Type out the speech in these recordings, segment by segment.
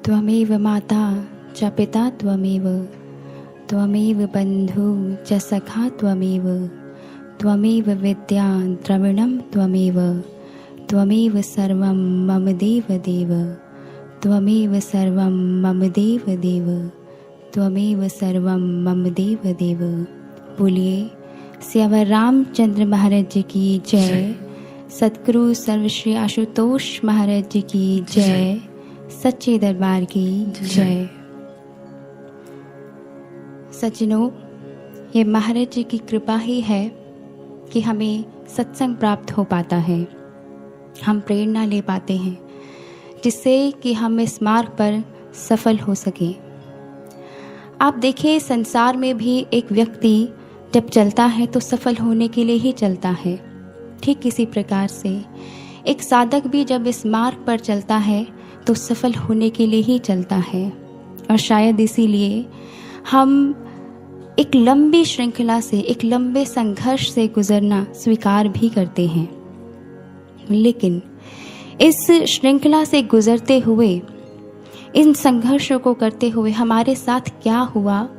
त्वमेव माता च पिता त्वमेव, त्वमेव बन्धु च सखा त्वमेव, त्वमेव विद्या द्रविणं त्वमेव, त्वमेव सर्वं मम देव देव, त्वमेव सर्वं मम देव देव, त्वमेव सर्वं मम देव देव। बोलिए सियावर रामचंद्र महाराज जी की जय। सतगुरु सर्वश्री आशुतोष महाराज जी की जय। सच्चे दरबार की जय। सज्जनों, ये महाराज जी की कृपा ही है कि हमें सत्संग प्राप्त हो पाता है, हम प्रेरणा ले पाते हैं जिससे कि हम इस मार्ग पर सफल हो सके। आप देखें, संसार में भी एक व्यक्ति जब चलता है तो सफल होने के लिए ही चलता है। ठीक इसी प्रकार से एक साधक भी जब इस मार्ग पर चलता है तो सफल होने के लिए ही चलता है। और शायद इसीलिए हम एक लंबी श्रृंखला से, एक लंबे संघर्ष से गुजरना स्वीकार भी करते हैं। लेकिन इस श्रृंखला से गुजरते हुए, इन संघर्षों को करते हुए हमारे साथ क्या हुआ,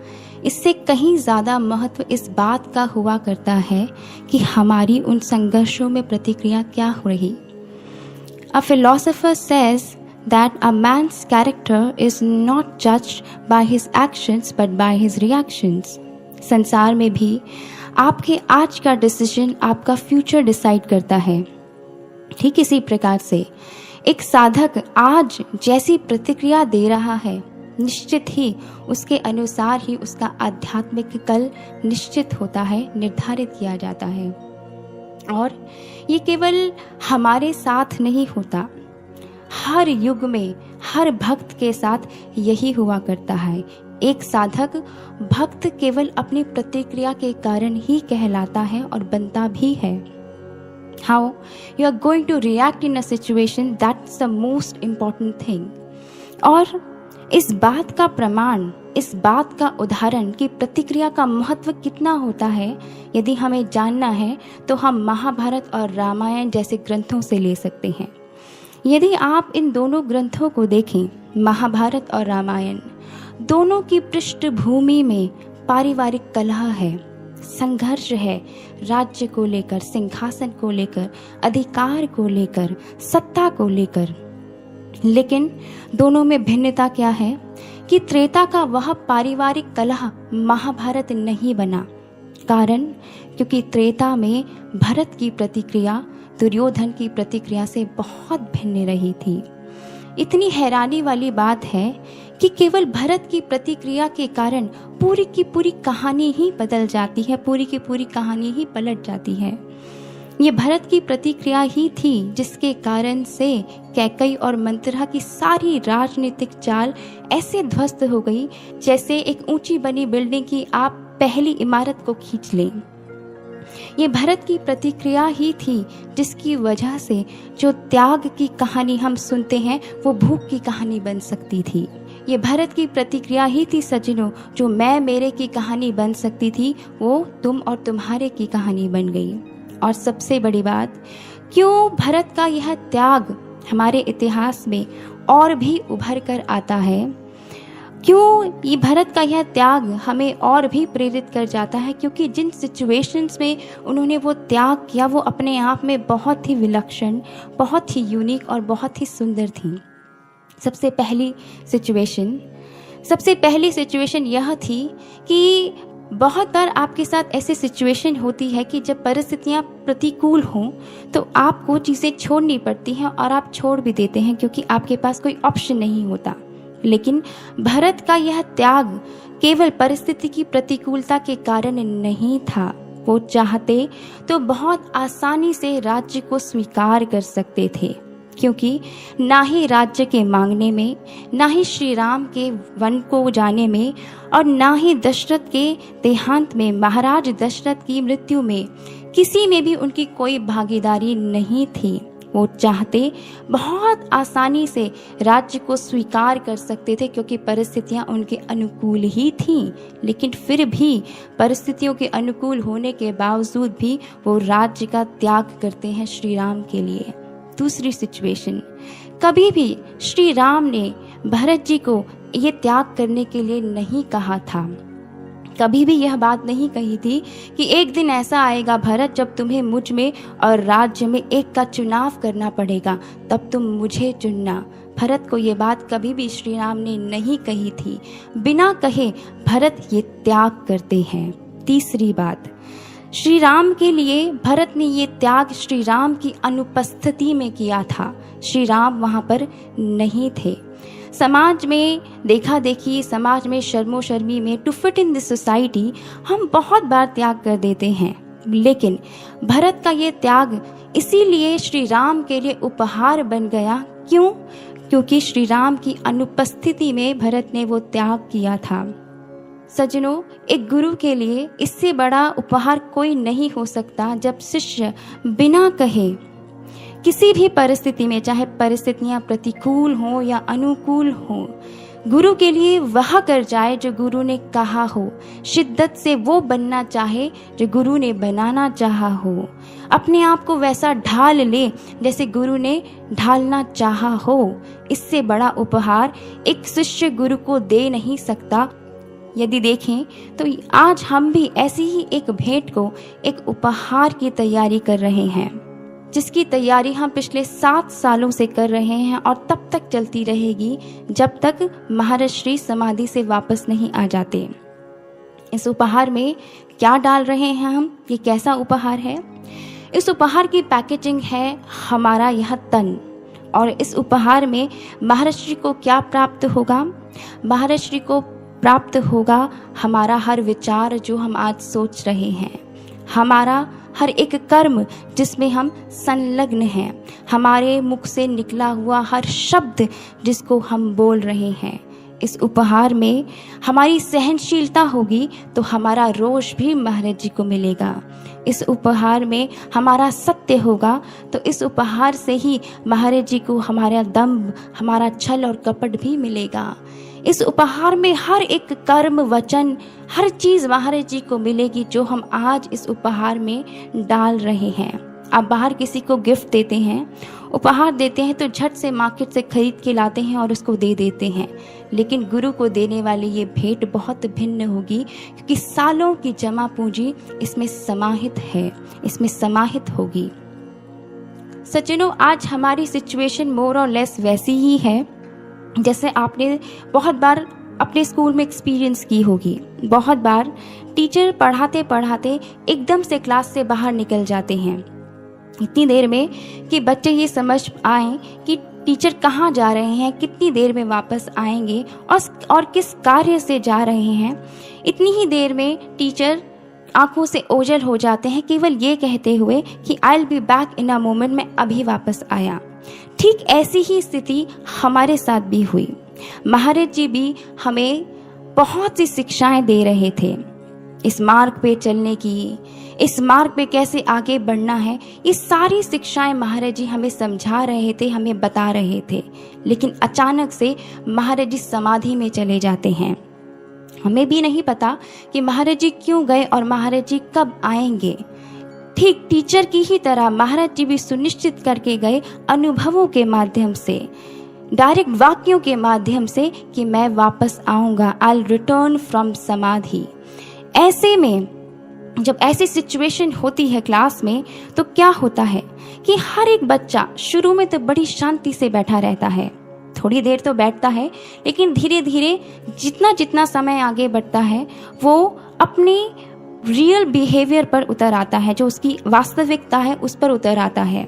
इससे कहीं ज़्यादा महत्व इस बात का हुआ करता है कि हमारी उन संघर्षों में प्रतिक्रिया क्या हो रही। A philosopher says that a man's character is not judged by his actions but by his reactions. संसार में भी आपके आज का डिसीजन आपका फ्यूचर डिसाइड करता है। ठीक इसी प्रकार से एक साधक आज जैसी प्रतिक्रिया दे रहा है, निश्चित ही उसके अनुसार ही उसका आध्यात्मिक कल निश्चित होता है, निर्धारित किया जाता है। और ये केवल हमारे साथ नहीं होता, हर युग में हर भक्त के साथ यही हुआ करता है। एक साधक भक्त केवल अपनी प्रतिक्रिया के कारण ही कहलाता है और बनता भी है। How you are going to react in a situation, that's the most important thing. और इस बात का प्रमाण, इस बात का उदाहरण कि प्रतिक्रिया का महत्व कितना होता है, यदि हमें जानना है तो हम महाभारत और रामायण जैसे ग्रंथों से ले सकते हैं। यदि आप इन दोनों ग्रंथों को देखें, महाभारत और रामायण, दोनों की पृष्ठभूमि में पारिवारिक कलह है, संघर्ष है, राज्य को लेकर, सिंहासन को लेकर, अधिकार को लेकर, सत्ता को लेकर। लेकिन दोनों में भिन्नता क्या है कि त्रेता का वह पारिवारिक कलह महाभारत नहीं बना। कारण क्योंकि त्रेता में भरत की प्रतिक्रिया दुर्योधन की प्रतिक्रिया से बहुत भिन्न रही थी। इतनी हैरानी वाली बात है कि केवल भरत की प्रतिक्रिया के कारण पूरी की पूरी कहानी ही बदल जाती है, पूरी की पूरी कहानी ही पलट जाती है। ये भरत की प्रतिक्रिया ही थी जिसके कारण से कैकई और मंथरा की सारी राजनीतिक चाल ऐसे ध्वस्त हो गई जैसे एक ऊंची बनी बिल्डिंग की आप पहली इमारत को खींच लें। ये भरत की प्रतिक्रिया ही थी जिसकी वजह से जो त्याग की कहानी हम सुनते हैं वो भूख की कहानी बन सकती थी। ये भरत की प्रतिक्रिया ही थी सज्जनों, जो मैं मेरे की कहानी बन सकती थी वो तुम और तुम्हारे की कहानी बन गई। और सबसे बड़ी बात, क्यों भरत का यह त्याग हमारे इतिहास में और भी उभर कर आता है, क्यों ये भरत का यह त्याग हमें और भी प्रेरित कर जाता है, क्योंकि जिन सिचुएशंस में उन्होंने वो त्याग किया वो अपने आप में बहुत ही विलक्षण, बहुत ही यूनिक और बहुत ही सुंदर थी। सबसे पहली सिचुएशन यह थी कि बहुत बार आपके साथ ऐसी सिचुएशन होती है कि जब परिस्थितियाँ प्रतिकूल हों तो आपको चीज़ें छोड़नी पड़ती हैं और आप छोड़ भी देते हैं क्योंकि आपके पास कोई ऑप्शन नहीं होता। लेकिन भरत का यह त्याग केवल परिस्थिति की प्रतिकूलता के कारण नहीं था। वो चाहते तो बहुत आसानी से राज्य को स्वीकार कर सकते थे, क्योंकि ना ही राज्य के मांगने में, ना ही श्री राम के वन को जाने में और ना ही दशरथ के देहांत में, महाराज दशरथ की मृत्यु में किसी में भी उनकी कोई भागीदारी नहीं थी। वो चाहते बहुत आसानी से राज्य को स्वीकार कर सकते थे क्योंकि परिस्थितियां उनके अनुकूल ही थीं। लेकिन फिर भी परिस्थितियों के अनुकूल होने के बावजूद भी वो राज्य का त्याग करते हैं श्री राम के लिए। दूसरी सिचुएशन, कभी भी श्री राम ने भरत जी को ये त्याग करने के लिए नहीं कहा था। कभी भी यह बात नहीं कही थी कि एक दिन ऐसा आएगा भरत जब तुम्हें मुझ में और राज्य में एक का चुनाव करना पड़ेगा, तब तुम मुझे चुनना। भरत को ये बात कभी भी श्री राम ने नहीं कही थी। बिना कहे भरत ये त्याग करते हैं। तीसरी बात, श्री राम के लिए भरत ने ये त्याग श्री राम की अनुपस्थिति में किया था। श्री राम वहाँ पर नहीं थे। समाज में देखा देखी, समाज में शर्मो शर्मी में, to fit in this society हम बहुत बार त्याग कर देते हैं, लेकिन भरत का ये त्याग इसीलिए श्री राम के लिए उपहार बन गया। क्यों? क्योंकि श्री राम की अनुपस्थिति में भरत ने वो त्याग किया था। सज्जनों, एक गुरु के लिए इससे बड़ा उपहार कोई नहीं हो सकता जब शिष्य बिना कहे किसी भी परिस्थिति में, चाहे परिस्थितियां प्रतिकूल हो या अनुकूल हो, गुरु के लिए वह कर जाए जो गुरु ने कहा हो, शिद्दत से वो बनना चाहे जो गुरु ने बनाना चाहा हो, अपने आप को वैसा ढाल ले जैसे गुरु ने ढालना चाहा हो। इससे बड़ा उपहार एक शिष्य गुरु को दे नहीं सकता। यदि देखें तो आज हम भी ऐसी ही एक भेंट को, एक उपहार की तैयारी कर रहे हैं, जिसकी तैयारी हम पिछले 7 सालों से कर रहे हैं और तब तक चलती रहेगी जब तक महाराज श्री समाधि से वापस नहीं आ जाते। इस उपहार में क्या डाल रहे हैं हम? ये कैसा उपहार है? इस उपहार की पैकेजिंग है हमारा यह तन। और इस उपहार में महाराज श्री को क्या प्राप्त होगा? महाराज श्री को प्राप्त होगा हमारा हर विचार जो हम आज सोच रहे हैं, हमारा हर एक कर्म जिसमें हम संलग्न हैं, हमारे मुख से निकला हुआ हर शब्द जिसको हम बोल रहे हैं। इस उपहार में हमारी सहनशीलता होगी तो हमारा रोष भी महाराज जी को मिलेगा। इस उपहार में हमारा सत्य होगा तो इस उपहार से ही महाराज जी को हमारा दम्भ, हमारा छल और कपट भी मिलेगा। इस उपहार में हर एक कर्म, वचन, हर चीज़ महाराज जी को मिलेगी जो हम आज इस उपहार में डाल रहे हैं। आप बाहर किसी को गिफ्ट देते हैं, उपहार देते हैं तो झट से मार्केट से खरीद के लाते हैं और उसको दे देते हैं, लेकिन गुरु को देने वाली ये भेंट बहुत भिन्न होगी क्योंकि सालों की जमा पूंजी इसमें समाहित है, इसमें समाहित होगी। सज्जनों, आज हमारी सिचुएशन मोर और लेस वैसी ही है जैसे आपने बहुत बार अपने स्कूल में एक्सपीरियंस की होगी। बहुत बार टीचर पढ़ाते पढ़ाते एकदम से क्लास से बाहर निकल जाते हैं इतनी देर में कि बच्चे ये समझ आए कि टीचर कहाँ जा रहे हैं, कितनी देर में वापस आएंगे और किस कार्य से जा रहे हैं। इतनी ही देर में टीचर आंखों से ओझल हो जाते हैं केवल ये कहते हुए कि I will be back in a moment, मैं अभी वापस आया। ठीक ऐसी ही स्थिति हमारे साथ भी हुई। महाराज जी भी हमें बहुत सी शिक्षाएं दे रहे थे, इस मार्ग पे चलने की, इस मार्ग पे कैसे आगे बढ़ना है। ये सारी शिक्षाएं महाराज जी हमें समझा रहे थे, हमें बता रहे थे, लेकिन अचानक से महाराज जी समाधि में चले जाते हैं। हमें भी नहीं पता कि महाराज जी क्यों गए और महाराज जी कब आएंगे। ठीक टीचर की ही तरह महाराज जी भी सुनिश्चित करके गए अनुभवों के माध्यम से, डायरेक्ट वाक्यों के माध्यम से कि मैं वापस आऊँगा, आई विल रिटर्न फ्रॉम समाधि। ऐसे में जब ऐसी सिचुएशन होती है क्लास में तो क्या होता है कि हर एक बच्चा शुरू में तो बड़ी शांति से बैठा रहता है, थोड़ी देर तो बैठता है, लेकिन धीरे धीरे जितना जितना समय आगे बढ़ता है वो अपने रियल बिहेवियर पर उतर आता है, जो उसकी वास्तविकता है उस पर उतर आता है।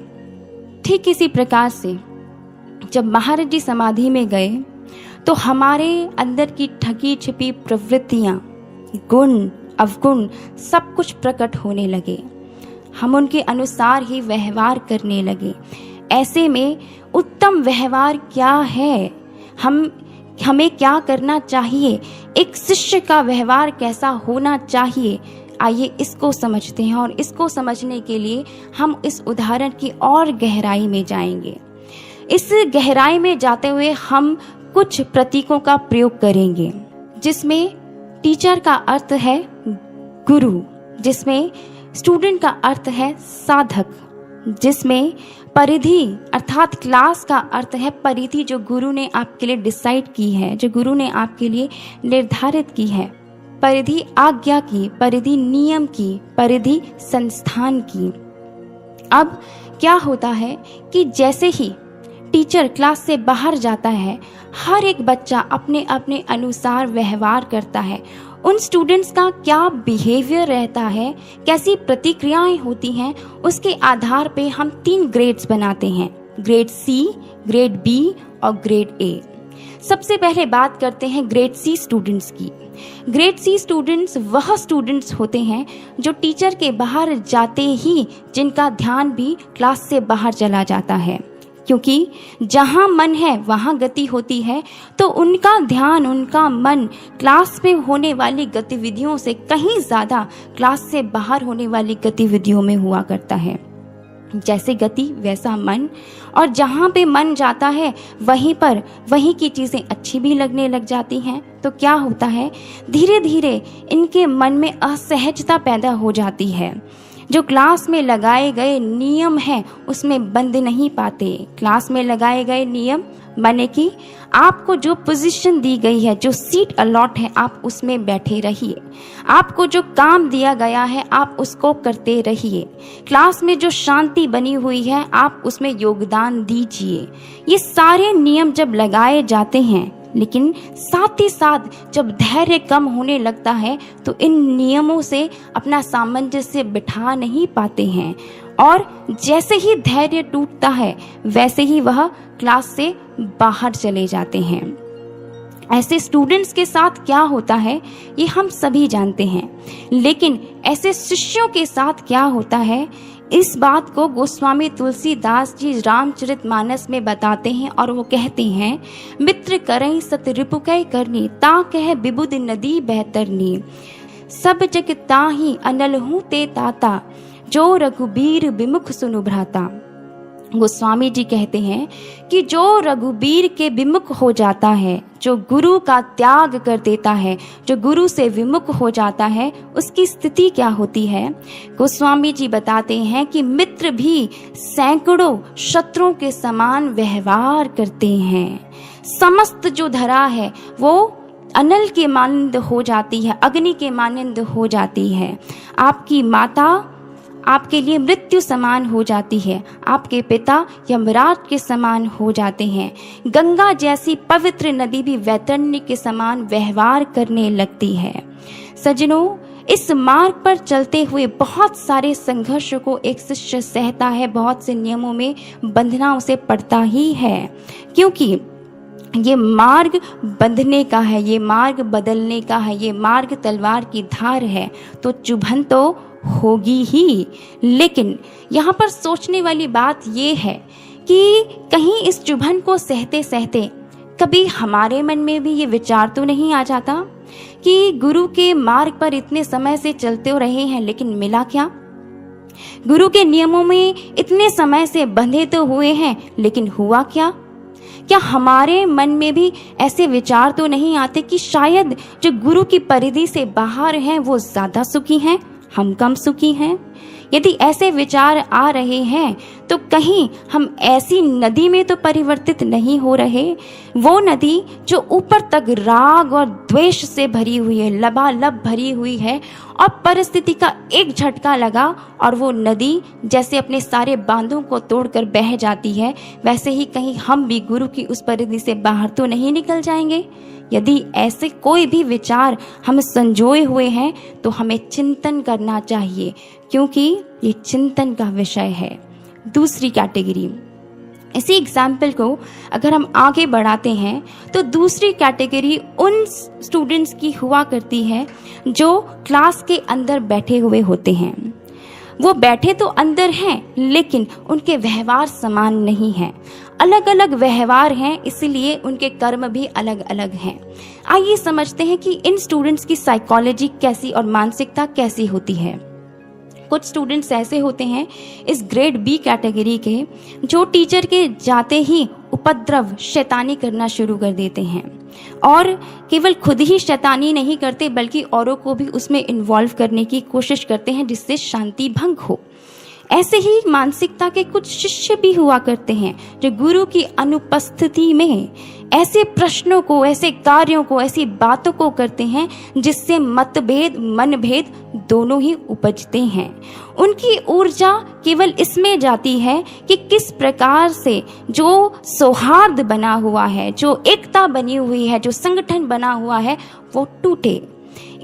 ठीक इसी प्रकार से जब महाराज जी समाधि में गए तो हमारे अंदर की ठगी छिपी प्रवृत्तियां, गुण अवगुण सब कुछ प्रकट होने लगे। हम उनके अनुसार ही व्यवहार करने लगे। ऐसे में उत्तम व्यवहार क्या है, हमें क्या करना चाहिए, एक शिष्य का व्यवहार कैसा होना चाहिए, आइए इसको समझते हैं। और इसको समझने के लिए हम इस उदाहरण की और गहराई में जाएंगे। इस गहराई में जाते हुए हम कुछ प्रतीकों का प्रयोग करेंगे, जिसमें टीचर का अर्थ है गुरु, जिसमें स्टूडेंट का अर्थ है साधक, जिसमें परिधि अर्थात क्लास का अर्थ है परिधि, जो गुरु ने आपके लिए डिसाइड की है, जो गुरु ने आपके लिए निर्धारित की है। परिधि आज्ञा की, परिधि नियम की, परिधि संस्थान की। अब क्या होता है कि जैसे ही टीचर क्लास से बाहर जाता है, हर एक बच्चा अपने अपने अनुसार व्यवहार करता है। उन स्टूडेंट्स का क्या बिहेवियर रहता है, कैसी प्रतिक्रियाएं होती हैं, उसके आधार पे हम 3 ग्रेड्स बनाते हैं, ग्रेड सी, ग्रेड बी और ग्रेड ए। सबसे पहले बात करते हैं ग्रेड सी स्टूडेंट्स की। ग्रेड सी स्टूडेंट्स वह स्टूडेंट्स होते हैं जो टीचर के बाहर जाते ही जिनका ध्यान भी क्लास से बाहर चला जाता है, क्योंकि जहाँ मन है वहाँ गति होती है। तो उनका ध्यान, उनका मन क्लास में होने वाली गतिविधियों से कहीं ज़्यादा क्लास से बाहर होने वाली गतिविधियों में हुआ करता है। जैसे गति वैसा मन, और जहाँ पे मन जाता है वहीं की चीज़ें अच्छी भी लगने लग जाती हैं। तो क्या होता है, धीरे धीरे इनके मन में असहजता पैदा हो जाती है। जो क्लास में लगाए गए नियम हैं उसमें बंध नहीं पाते। क्लास में लगाए गए नियम माने कि आपको जो पोजीशन दी गई है, जो सीट अलॉट है, आप उसमें बैठे रहिए। आपको जो काम दिया गया है आप उसको करते रहिए। क्लास में जो शांति बनी हुई है आप उसमें योगदान दीजिए। ये सारे नियम जब लगाए जाते हैं, लेकिन साथ ही साथ जब धैर्य कम होने लगता है तो इन नियमों से अपना सामंजस्य बिठा नहीं पाते हैं, और जैसे ही धैर्य टूटता है वैसे ही वह क्लास से बाहर चले जाते हैं। ऐसे स्टूडेंट्स के साथ क्या होता है ये हम सभी जानते हैं, लेकिन ऐसे शिष्यों के साथ क्या होता है, इस बात को गोस्वामी तुलसीदास जी रामचरितमानस में बताते हैं, और वो कहते हैं, मित्र करई सत रिपुकै करनी, ता कह बिबुद नदी बहतरनी, सब जग ताही अनलहू ते ताता, जो रघुबीर विमुख सुनु भ्राता। गोस्वामी जी कहते हैं कि जो रघुबीर के विमुख हो जाता है, जो गुरु का त्याग कर देता है, जो गुरु से विमुख हो जाता है, उसकी स्थिति क्या होती है। गोस्वामी जी बताते हैं कि मित्र भी सैकड़ों शत्रुओं के समान व्यवहार करते हैं। समस्त जो धरा है वो अनल के मानंद हो जाती है, अग्नि के मानंद हो जाती है। आपकी माता आपके लिए मृत्यु समान हो जाती है, आपके पिता यमराज के समान हो जाते हैं। गंगा जैसी पवित्र नदी भी वैतरणी के समान व्यवहार करने लगती है। सज्जनों, इस मार्ग पर चलते हुए बहुत सारे संघर्ष को एक शिष्य सहता है, बहुत से नियमों में बंधना उसे पड़ता ही है, क्योंकि ये मार्ग बंधने का है, ये मार्ग बदलने का है, ये मार्ग तलवार की धार है, तो चुभन तो होगी ही। लेकिन यहाँ पर सोचने वाली बात ये है कि कहीं इस चुभन को सहते सहते कभी हमारे मन में भी ये विचार तो नहीं आ जाता कि गुरु के मार्ग पर इतने समय से चलते रहे हैं, लेकिन मिला क्या। गुरु के नियमों में इतने समय से बंधे तो हुए हैं, लेकिन हुआ क्या। क्या हमारे मन में भी ऐसे विचार तो नहीं आते कि शायद जो गुरु की परिधि से बाहर हैं वो ज़्यादा सुखी हैं, हम कम सुखी हैं। यदि ऐसे विचार आ रहे हैं तो कहीं हम ऐसी नदी में तो परिवर्तित नहीं हो रहे, वो नदी जो ऊपर तक राग और द्वेष से भरी हुई है, लबालब भरी हुई है, और परिस्थिति का एक झटका लगा और वो नदी जैसे अपने सारे बांधों को तोड़कर बह जाती है, वैसे ही कहीं हम भी गुरु की उस परिधि से बाहर तो नहीं निकल जाएंगे। यदि ऐसे कोई भी विचार हम संजोए हुए हैं तो हमें चिंतन करना चाहिए, क्योंकि ये चिंतन का विषय है। दूसरी कैटेगरी, इसी एग्जाम्पल को अगर हम आगे बढ़ाते हैं तो दूसरी कैटेगरी उन स्टूडेंट्स की हुआ करती है जो क्लास के अंदर बैठे हुए होते हैं। वो बैठे तो अंदर हैं, लेकिन उनके व्यवहार समान नहीं हैं, अलग अलग व्यवहार हैं, इसलिए उनके कर्म भी अलग अलग हैं। आइए समझते हैं कि इन स्टूडेंट्स की साइकोलॉजी कैसी और मानसिकता कैसी होती है। कुछ स्टूडेंट्स ऐसे होते हैं इस ग्रेड बी कैटेगरी के, जो टीचर के जाते ही उपद्रव शैतानी करना शुरू कर देते हैं, और केवल खुद ही शैतानी नहीं करते बल्कि औरों को भी उसमें इन्वॉल्व करने की कोशिश करते हैं जिससे शांति भंग हो। ऐसे ही मानसिकता के कुछ शिष्य भी हुआ करते हैं जो गुरु की अनुपस्थिति में ऐसे प्रश्नों को, ऐसे कार्यों को, ऐसी बातों को करते हैं जिससे मतभेद, मनभेद दोनों ही उपजते हैं। उनकी ऊर्जा केवल इसमें जाती है कि किस प्रकार से जो सौहार्द बना हुआ है, जो एकता बनी हुई है, जो संगठन बना हुआ है, वो टूटे।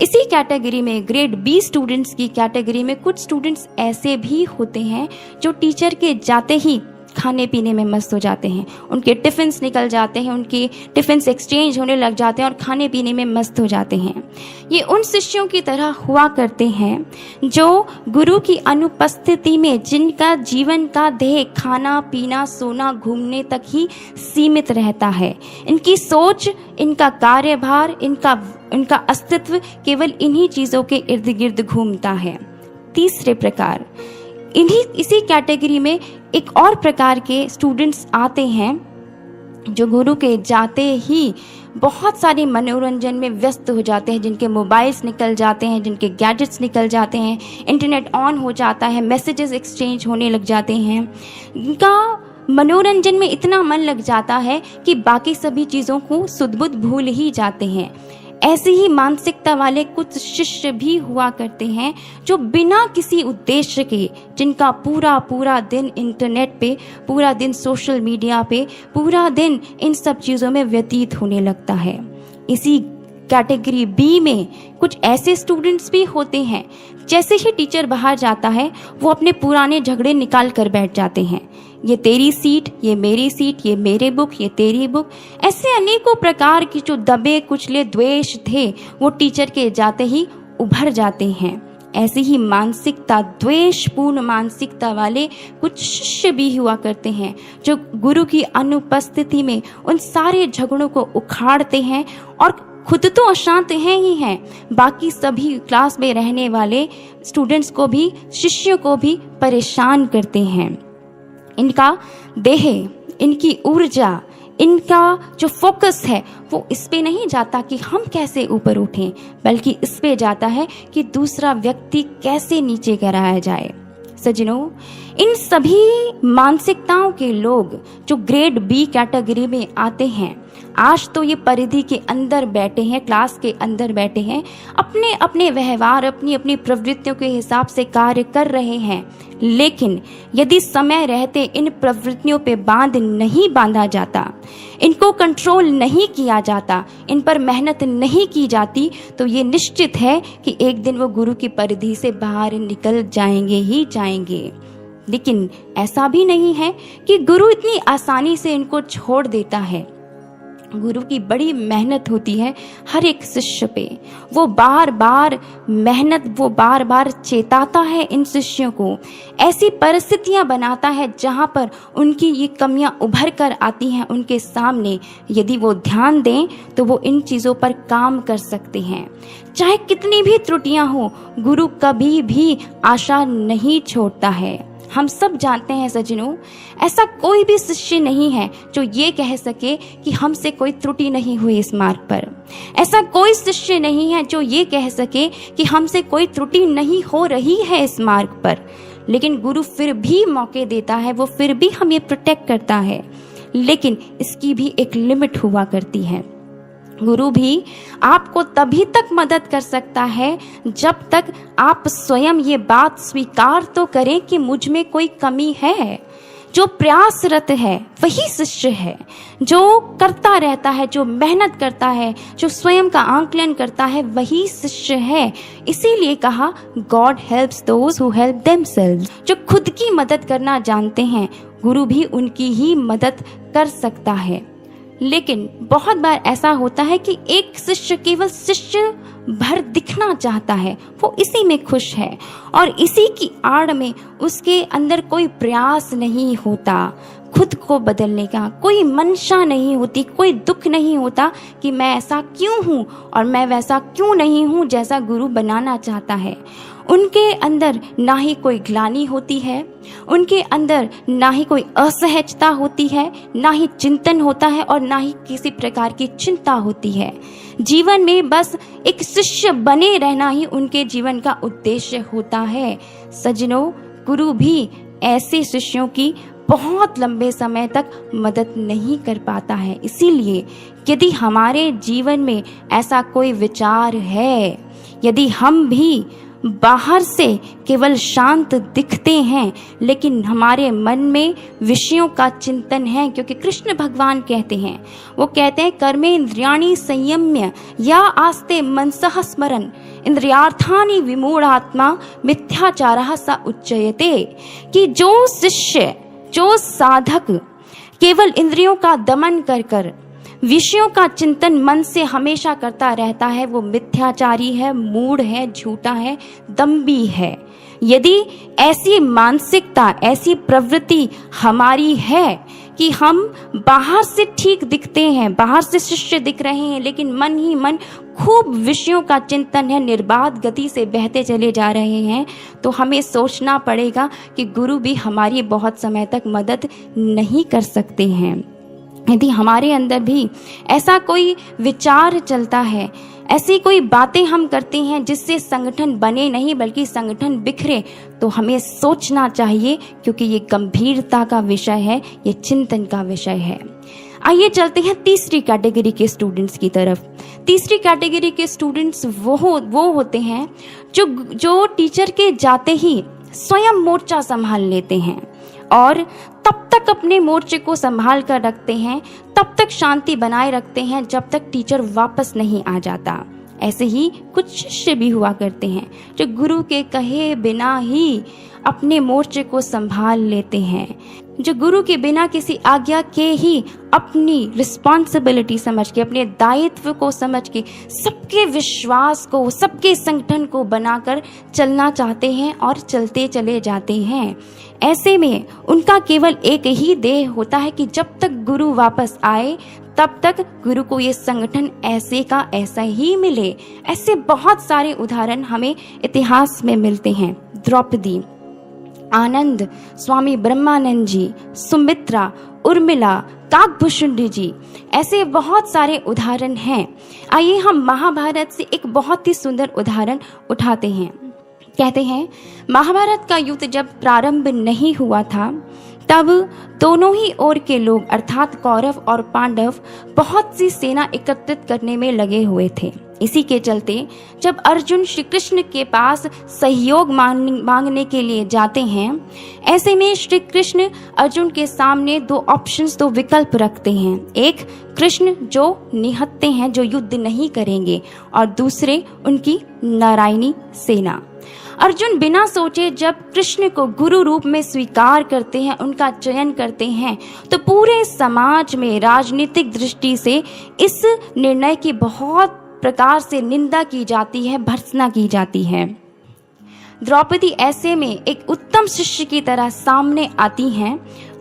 इसी कैटेगरी में, ग्रेड बी स्टूडेंट्स की कैटेगरी में, कुछ स्टूडेंट्स ऐसे भी होते हैं जो टीचर के जाते ही खाने पीने में मस्त हो जाते हैं। उनके टिफ़िन्स निकल जाते हैं, उनके टिफ़िन्स एक्सचेंज होने लग जाते हैं और खाने पीने में मस्त हो जाते हैं। ये उन शिष्यों की तरह हुआ करते हैं जो गुरु की अनुपस्थिति में, जिनका जीवन का ध्येय खाना पीना सोना घूमने तक ही सीमित रहता है। इनकी सोच, इनका कार्यभार, इनका अस्तित्व केवल इन्हीं चीज़ों के इर्द गिर्द घूमता है। तीसरे प्रकार, इसी कैटेगरी में एक और प्रकार के स्टूडेंट्स आते हैं जो गुरु के जाते ही बहुत सारे मनोरंजन में व्यस्त हो जाते हैं, जिनके मोबाइल्स निकल जाते हैं, जिनके गैजेट्स निकल जाते हैं, इंटरनेट ऑन हो जाता है, मैसेजेस एक्सचेंज होने लग जाते हैं। इनका मनोरंजन में इतना मन लग जाता है कि बाकी सभी चीज़ों को सुध-बुध भूल ही जाते हैं। ऐसी ही मानसिकता वाले कुछ शिष्य भी हुआ करते हैं जो बिना किसी उद्देश्य के, जिनका पूरा दिन इंटरनेट पे, पूरा दिन सोशल मीडिया पे, पूरा दिन इन सब चीज़ों में व्यतीत होने लगता है। इसी कैटेगरी बी में कुछ ऐसे स्टूडेंट्स भी होते हैं, जैसे ही टीचर बाहर जाता है वो अपने पुराने झगड़े निकाल कर बैठ जाते हैं। ये तेरी सीट, ये मेरी सीट, ये मेरे बुक, ये तेरी बुक, ऐसे अनेकों प्रकार की जो दबे कुचले द्वेष थे वो टीचर के जाते ही उभर जाते हैं। ऐसी ही मानसिकता, द्वेषपूर्ण मानसिकता वाले कुछ शिष्य भी हुआ करते हैं जो गुरु की अनुपस्थिति में उन सारे झगड़ों को उखाड़ते हैं और खुद तो अशांत हैं ही हैं, बाकी सभी क्लास में रहने वाले स्टूडेंट्स को भी, शिष्यों को भी परेशान करते हैं। इनका देह, इनकी ऊर्जा, इनका जो फोकस है वो इस पे नहीं जाता कि हम कैसे ऊपर उठें, बल्कि इस पे जाता है कि दूसरा व्यक्ति कैसे नीचे गिराया जाए। सज्जनों, इन सभी मानसिकताओं के लोग जो ग्रेड बी कैटेगरी में आते हैं, आज तो ये परिधि के अंदर बैठे हैं, क्लास के अंदर बैठे हैं, अपने अपने व्यवहार, अपनी अपनी प्रवृत्तियों के हिसाब से कार्य कर रहे हैं। लेकिन यदि समय रहते इन प्रवृत्तियों पे बांध नहीं बांधा जाता, इनको कंट्रोल नहीं किया जाता, इन पर मेहनत नहीं की जाती, तो ये निश्चित है कि एक दिन वो गुरु की परिधि से बाहर निकल जाएंगे ही जाएंगे। लेकिन ऐसा भी नहीं है कि गुरु इतनी आसानी से इनको छोड़ देता है। गुरु की बड़ी मेहनत होती है हर एक शिष्य पे। वो बार बार चेताता है इन शिष्यों को, ऐसी परिस्थितियां बनाता है जहां पर उनकी ये कमियां उभर कर आती हैं उनके सामने। यदि वो ध्यान दें तो वो इन चीज़ों पर काम कर सकते हैं। चाहे कितनी भी त्रुटियां हो, गुरु कभी भी आशा नहीं छोड़ता है। हम सब जानते हैं सज्जनों, ऐसा कोई भी शिष्य नहीं है जो ये कह सके कि हमसे कोई त्रुटि नहीं हुई इस मार्ग पर। ऐसा कोई शिष्य नहीं है जो ये कह सके कि हमसे कोई त्रुटि नहीं हो रही है इस मार्ग पर। लेकिन गुरु फिर भी मौके देता है, वो फिर भी हमें प्रोटेक्ट करता है, लेकिन इसकी भी एक लिमिट हुआ करती है। गुरु भी आपको तभी तक मदद कर सकता है जब तक आप स्वयं ये बात स्वीकार तो करें कि मुझ में कोई कमी है। जो प्रयासरत है वही शिष्य है, जो करता रहता है, जो मेहनत करता है, जो स्वयं का आंकलन करता है, वही शिष्य है। इसीलिए कहा God helps those who help themselves. जो खुद की मदद करना जानते हैं, गुरु भी उनकी ही मदद कर सकता है। लेकिन बहुत बार ऐसा होता है कि एक शिष्य केवल शिष्य भर दिखना चाहता है, वो इसी में खुश है और इसी की आड़ में उसके अंदर कोई प्रयास नहीं होता खुद को बदलने का, कोई मंशा नहीं होती, कोई दुख नहीं होता कि मैं ऐसा क्यों हूँ और मैं वैसा क्यों नहीं हूँ जैसा गुरु बनाना चाहता है। उनके अंदर ना ही कोई ग्लानि होती है, उनके अंदर ना ही कोई असहजता होती है, ना ही चिंतन होता है और ना ही किसी प्रकार की चिंता होती है। जीवन में बस एक शिष्य बने रहना ही उनके जीवन का उद्देश्य होता है। सज्जनों, गुरु भी ऐसे शिष्यों की बहुत लंबे समय तक मदद नहीं कर पाता है। इसीलिए यदि हमारे जीवन में ऐसा कोई विचार है, यदि हम भी बाहर से केवल शांत दिखते हैं लेकिन हमारे मन में विषयों का चिंतन है, क्योंकि कृष्ण भगवान कहते हैं, वो कहते हैं कर्मे इंद्रियाणि संयम्य या आस्ते मनसः स्मरन इंद्रियार्थानि विमूढ़ात्मा मिथ्याचारः स उच्यते, कि जो शिष्य, जो साधक केवल इंद्रियों का दमन कर कर विषयों का चिंतन मन से हमेशा करता रहता है, वो मिथ्याचारी है, मूढ़ है, झूठा है, दम्भी है। यदि ऐसी मानसिकता, ऐसी प्रवृत्ति हमारी है कि हम बाहर से ठीक दिखते हैं, बाहर से शिष्य दिख रहे हैं, लेकिन मन ही मन खूब विषयों का चिंतन है, निर्बाध गति से बहते चले जा रहे हैं, तो हमें सोचना पड़ेगा कि गुरु भी हमारी बहुत समय तक मदद नहीं कर सकते हैं। यदि हमारे अंदर भी ऐसा कोई विचार चलता है, ऐसी कोई बातें हम करते हैं जिससे संगठन बने नहीं बल्कि संगठन बिखरे, तो हमें सोचना चाहिए, क्योंकि ये गंभीरता का विषय है, ये चिंतन का विषय है। आइए चलते हैं तीसरी कैटेगरी के स्टूडेंट्स की तरफ। तीसरी कैटेगरी के स्टूडेंट्स वो होते हैं जो टीचर के जाते ही स्वयं मोर्चा संभाल लेते हैं और तब तक अपने मोर्चे को संभाल कर रखते हैं, तब तक शांति बनाए रखते हैं जब तक टीचर वापस नहीं आ जाता। ऐसे ही कुछ शिष्य भी हुआ करते हैं जो गुरु के कहे बिना ही अपने मोर्चे को संभाल लेते हैं, जो गुरु के बिना किसी आज्ञा के ही अपनी रिस्पॉन्सिबिलिटी समझ के, अपने दायित्व को समझ के सबके विश्वास को, सबके संगठन को बनाकर चलना चाहते हैं और चलते चले जाते हैं। ऐसे में उनका केवल एक ही ध्येय होता है कि जब तक गुरु वापस आए तब तक गुरु को ये संगठन ऐसे का ऐसा ही मिले। ऐसे बहुत सारे उदाहरण हमें इतिहास में मिलते हैं। द्रौपदी, आनंद, स्वामी ब्रह्मानंद जी, सुमित्रा, उर्मिला, काकभूषुंडी जी, ऐसे बहुत सारे उदाहरण हैं। आइए हम महाभारत से एक बहुत ही सुंदर उदाहरण उठाते हैं। कहते हैं महाभारत का युद्ध जब प्रारंभ नहीं हुआ था तब दोनों ही ओर के लोग अर्थात कौरव और पांडव बहुत सी सेना एकत्रित करने में लगे हुए थे। इसी के चलते जब अर्जुन श्री कृष्ण के पास सहयोग मांगने के लिए जाते हैं, ऐसे में श्री कृष्ण अर्जुन के सामने दो ऑप्शंस, दो विकल्प रखते हैं। एक कृष्ण जो निहत्ते हैं, जो युद्ध नहीं करेंगे, और दूसरे उनकी नारायणी सेना। अर्जुन बिना सोचे जब कृष्ण को गुरु रूप में स्वीकार करते हैं, उनका चयन करते हैं, तो पूरे समाज में राजनीतिक दृष्टि से इस निर्णय की बहुत प्रकार से निंदा की जाती है, भर्त्सना की जाती है। द्रौपदी ऐसे में एक उत्तम शिष्य की तरह सामने आती हैं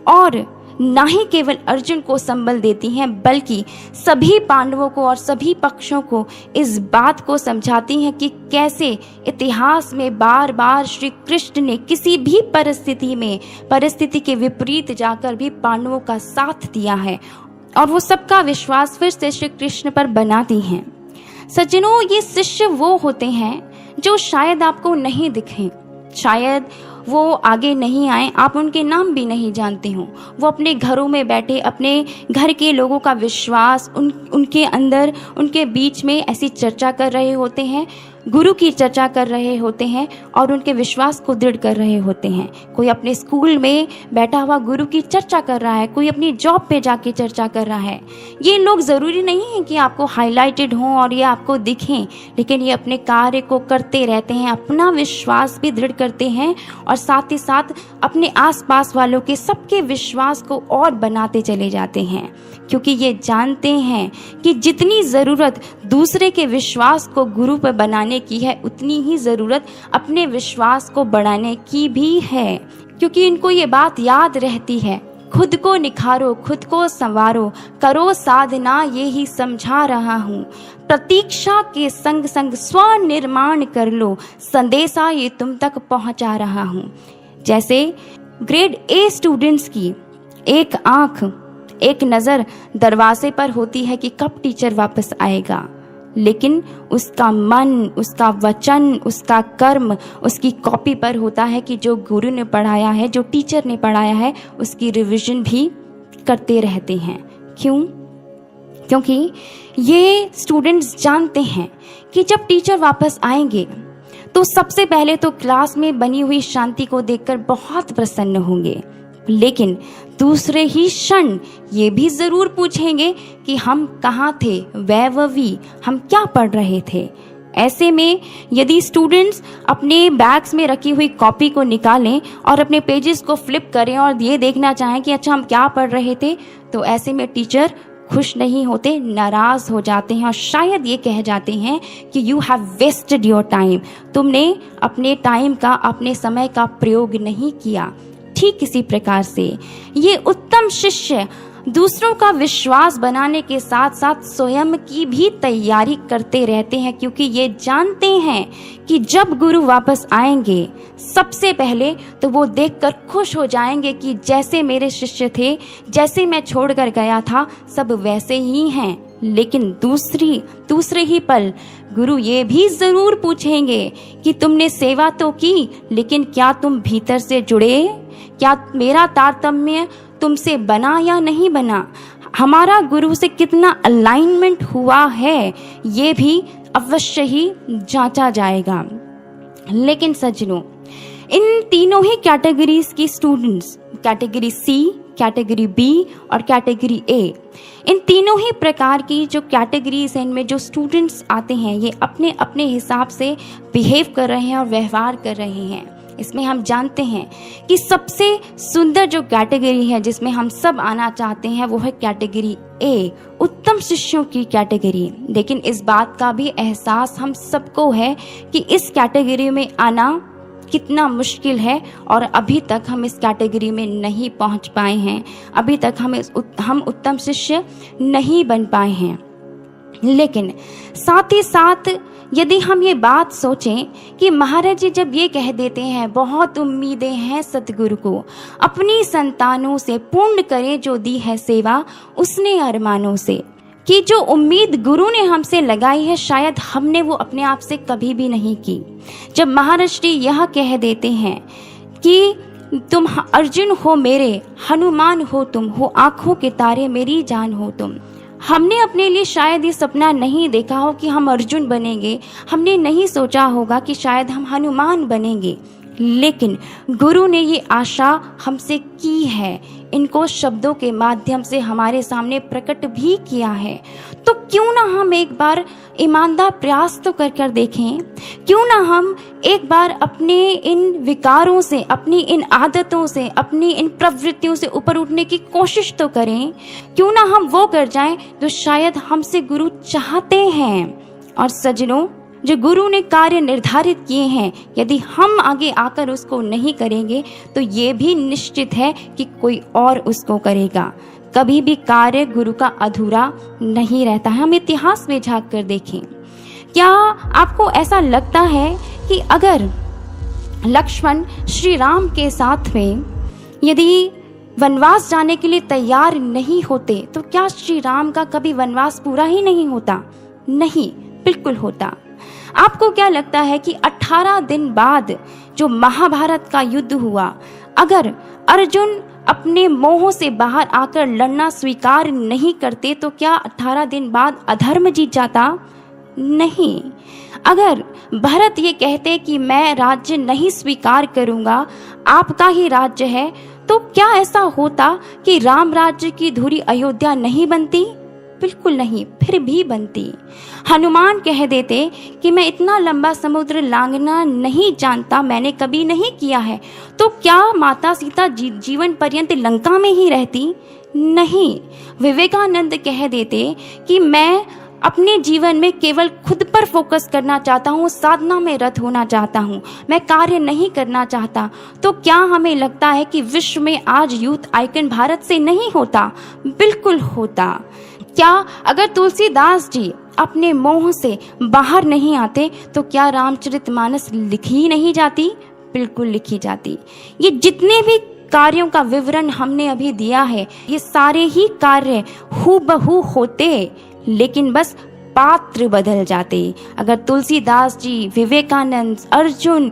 और ना ही केवल अर्जुन को संबल देती हैं बल्कि सभी पांडवों को और सभी पक्षों को इस बात को समझाती हैं कि कैसे इतिहास में बार बार श्री कृष्ण ने किसी भी परिस्थिति के विपरीत जाकर भी पांडवों का साथ दिया है और वो सबका विश्वास फिर से श्री कृष्ण पर बनाती हैं। सज्जनों, ये शिष्य वो होते हैं जो शायद आपको नहीं दिखें, शायद वो आगे नहीं आए, आप उनके नाम भी नहीं जानते हो। वो अपने घरों में बैठे अपने घर के लोगों का विश्वास उनके अंदर, उनके बीच में ऐसी चर्चा कर रहे होते हैं, गुरु की चर्चा कर रहे होते हैं और उनके विश्वास को दृढ़ कर रहे होते हैं। कोई अपने स्कूल में बैठा हुआ गुरु की चर्चा कर रहा है, कोई अपनी जॉब पे जाके चर्चा कर रहा है। ये लोग ज़रूरी नहीं है कि आपको हाईलाइटेड हों और ये आपको दिखें, लेकिन ये अपने कार्य को करते रहते हैं, अपना विश्वास भी दृढ़ करते हैं और साथ ही साथ अपने आसपास वालों के सबके विश्वास को और बनाते चले जाते हैं, क्योंकि ये जानते हैं कि जितनी ज़रूरत दूसरे के विश्वास को गुरु पर बनाने की है, उतनी ही ज़रूरत अपने विश्वास को बढ़ाने की भी है। क्योंकि इनको ये बात याद रहती है, खुद को निखारो, खुद को संवारो, करो साधना ये ही समझा रहा हूँ, प्रतीक्षा के संग संग स्वनिर्माण कर लो, संदेशा ये तुम तक पहुँचा रहा हूँ। जैसे ग्रेड ए स्टूडेंट्स की एक आँख, एक नज़र दरवाजे पर होती है कि कब टीचर वापस आएगा, लेकिन उसका मन, उसका वचन, उसका कर्म उसकी कॉपी पर होता है कि जो गुरु ने पढ़ाया है, जो टीचर ने पढ़ाया है, उसकी रिवीजन भी करते रहते हैं। क्यों? क्योंकि ये स्टूडेंट्स जानते हैं कि जब टीचर वापस आएंगे तो सबसे पहले तो क्लास में बनी हुई शांति को देखकर बहुत प्रसन्न होंगे, लेकिन दूसरे ही क्षण ये भी ज़रूर पूछेंगे कि हम कहाँ थे, where were we, हम क्या पढ़ रहे थे। ऐसे में यदि स्टूडेंट्स अपने बैग्स में रखी हुई कॉपी को निकालें और अपने पेजेस को फ्लिप करें और ये देखना चाहें कि अच्छा हम क्या पढ़ रहे थे, तो ऐसे में टीचर खुश नहीं होते, नाराज़ हो जाते हैं और शायद ये कह जाते हैं कि you have wasted your time, तुमने अपने टाइम का, अपने समय का प्रयोग नहीं किया। ठीक इसी प्रकार से ये उत्तम शिष्य दूसरों का विश्वास बनाने के साथ साथ स्वयं की भी तैयारी करते रहते हैं, क्योंकि ये जानते हैं कि जब गुरु वापस आएंगे सबसे पहले तो वो देखकर खुश हो जाएंगे कि जैसे मेरे शिष्य थे, जैसे मैं छोड़कर गया था, सब वैसे ही हैं। लेकिन दूसरे ही पल गुरु ये भी ज़रूर पूछेंगे कि तुमने सेवा तो की, लेकिन क्या तुम भीतर से जुड़े? क्या मेरा तारतम्य तुमसे बना या नहीं बना? हमारा गुरु से कितना अलाइनमेंट हुआ है, ये भी अवश्य ही जांचा जाएगा। लेकिन सज्जनों, इन तीनों ही कैटेगरीज की students, category C, category B और कैटेगरी ए, इन तीनों ही प्रकार की जो कैटेगरीज हैं, इनमें जो स्टूडेंट्स आते हैं, ये अपने अपने हिसाब से बिहेव कर रहे हैं और व्यवहार कर रहे हैं। इसमें हम जानते हैं कि सबसे सुंदर जो कैटेगरी है जिसमें हम सब आना चाहते हैं वो है कैटेगरी ए, उत्तम शिष्यों की कैटेगरी। लेकिन इस बात का भी एहसास हम सबको है कि इस कैटेगरी में आना कितना मुश्किल है और अभी तक हम इस कैटेगरी में नहीं पहुंच पाए हैं, अभी तक हम उत्तम शिष्य नहीं बन पाए हैं। लेकिन साथ ही साथ यदि हम ये बात सोचें कि महाराज जी जब ये कह देते हैं बहुत उम्मीदें हैं सतगुरु को, अपनी संतानों से पूर्ण करे जो दी है सेवा उसने अरमानों से, कि जो उम्मीद गुरु ने हमसे लगाई है शायद हमने वो अपने आप से कभी भी नहीं की। जब महाराज जी यह कह देते हैं कि तुम अर्जुन हो मेरे, हनुमान हो तुम, हो आंखों के तारे मेरी जान हो तुम, हमने अपने लिए शायद ये सपना नहीं देखा हो कि हम अर्जुन बनेंगे, हमने नहीं सोचा होगा कि शायद हम हनुमान बनेंगे, लेकिन गुरु ने ये आशा हमसे की है, इनको शब्दों के माध्यम से हमारे सामने प्रकट भी किया है। तो क्यों ना हम एक बार ईमानदार प्रयास तो कर देखें, क्यों ना हम एक बार अपने इन विकारों से, अपनी इन आदतों से, अपनी इन प्रवृत्तियों से ऊपर उठने की कोशिश तो करें, क्यों ना हम वो कर जाएं जो शायद हमसे गुरु चाहते हैं। और सज्जनों, जो गुरु ने कार्य निर्धारित किए हैं, यदि हम आगे आकर उसको नहीं करेंगे तो ये भी निश्चित है कि कोई और उसको करेगा। कभी भी कार्य गुरु का अधूरा नहीं रहता है। हम इतिहास में झांक कर देखें, क्या आपको ऐसा लगता है कि अगर लक्ष्मण श्री राम के साथ में यदि वनवास जाने के लिए तैयार नहीं होते तो क्या श्री राम का कभी वनवास पूरा ही नहीं होता? नहीं, बिल्कुल होता। आपको क्या लगता है कि 18 दिन बाद जो महाभारत का युद्ध हुआ, अगर अर्जुन अपने मोह से बाहर आकर लड़ना स्वीकार नहीं करते तो क्या 18 दिन बाद अधर्म जीत जाता? नहीं। अगर भरत ये कहते कि मैं राज्य नहीं स्वीकार करूंगा, आपका ही राज्य है, तो क्या ऐसा होता कि राम राज्य की धुरी अयोध्या नहीं बनती? बिल्कुल नहीं, फिर भी बनती। हनुमान कह देते कि मैं इतना लंबा समुद्र लांघना नहीं जानता, मैंने कभी नहीं किया है, तो क्या माता सीता जीवन पर्यंत लंका में ही रहती? नहीं। विवेकानंद कह देते कि मैं अपने जीवन में केवल खुद पर फोकस करना चाहता हूँ, साधना में रत होना चाहता हूँ, मैं कार्य नहीं करना चाहता, तो क्या हमें लगता है कि विश्व में आज यूथ आइकन भारत से नहीं होता? बिल्कुल होता। क्या अगर तुलसीदास जी अपने मोह से बाहर नहीं आते तो क्या रामचरितमानस लिखी ही नहीं जाती? बिल्कुल लिखी जाती। ये जितने भी कार्यों का विवरण हमने अभी दिया है, ये सारे ही कार्य हूबहू होते, लेकिन बस पात्र बदल जाते। अगर तुलसीदास जी, विवेकानंद, अर्जुन,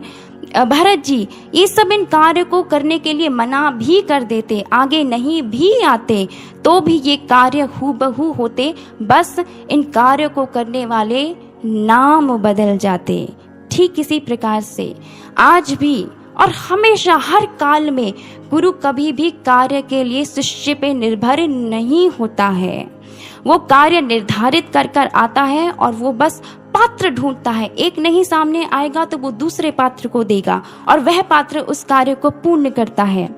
भरत जी ये सब इन कार्य को करने के लिए मना भी कर देते, आगे नहीं भी आते, तो भी ये कार्य हूबहू होते, बस इन कार्य को करने वाले नाम बदल जाते। ठीक इसी प्रकार से आज भी और हमेशा हर काल में गुरु कभी भी कार्य के लिए शिष्य पे निर्भर नहीं होता है। वो कार्य निर्धारित कर कर आता है और वो बस पात्र ढूंढता है। एक नहीं सामने आएगा तो वो दूसरे पात्र को देगा और वह पात्र उस कार्य को पूर्ण करता है।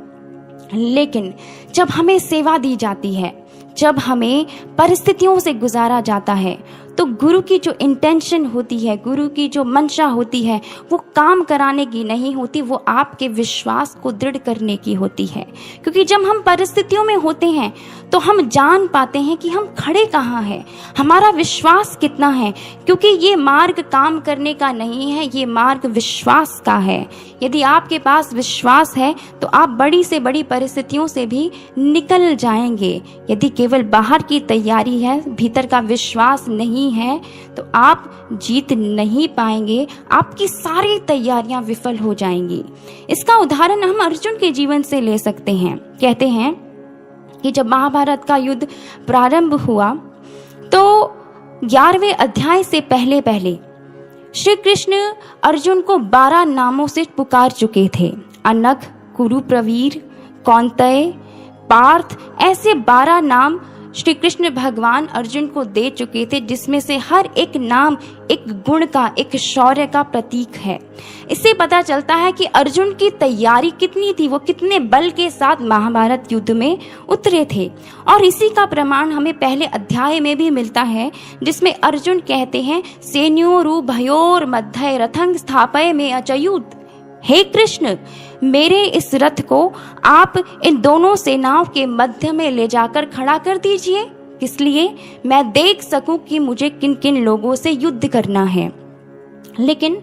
लेकिन जब हमें सेवा दी जाती है, जब हमें परिस्थितियों से गुजारा जाता है, तो गुरु की जो इंटेंशन होती है, गुरु की जो मंशा होती है, वो काम कराने की नहीं होती, वो आपके विश्वास को दृढ़ करने की होती है। क्योंकि जब हम परिस्थितियों में होते हैं तो हम जान पाते हैं कि हम खड़े कहाँ हैं, हमारा विश्वास कितना है। क्योंकि ये मार्ग काम करने का नहीं है, ये मार्ग विश्वास का है। यदि आपके पास विश्वास है तो आप बड़ी से बड़ी परिस्थितियों से भी निकल जाएंगे। यदि केवल बाहर की तैयारी है, भीतर का विश्वास नहीं है, तो आप जीत नहीं पाएंगे, आपकी सारी तैयारियां विफल हो जाएंगी। इसका उदाहरण हम अर्जुन के जीवन से ले सकते हैं। कहते हैं कि जब महाभारत का युद्ध प्रारंभ हुआ तो 11वें अध्याय से पहले पहले श्री कृष्ण अर्जुन को 12 नामों से पुकार चुके थे। अनघ, कुरुप्रवीर, कौंतेय, पार्थ, ऐसे 12 नाम श्री कृष्ण भगवान अर्जुन को दे चुके थे, जिसमें से हर एक नाम एक गुण का, एक शौर्य का प्रतीक है। इससे पता चलता है कि अर्जुन की तैयारी कितनी थी, वो कितने बल के साथ महाभारत युद्ध में उतरे थे। और इसी का प्रमाण हमें पहले अध्याय में भी मिलता है, जिसमें अर्जुन कहते हैं, सेन्योरु भयोर मध्य रथं स्थापय में अचयुत। हे कृष्ण, मेरे इस रथ को आप इन दोनों सेनाओं के मध्य में ले जाकर खड़ा कर दीजिए। किस लिए? मैं देख सकूं कि मुझे किन किन लोगों से युद्ध करना है। लेकिन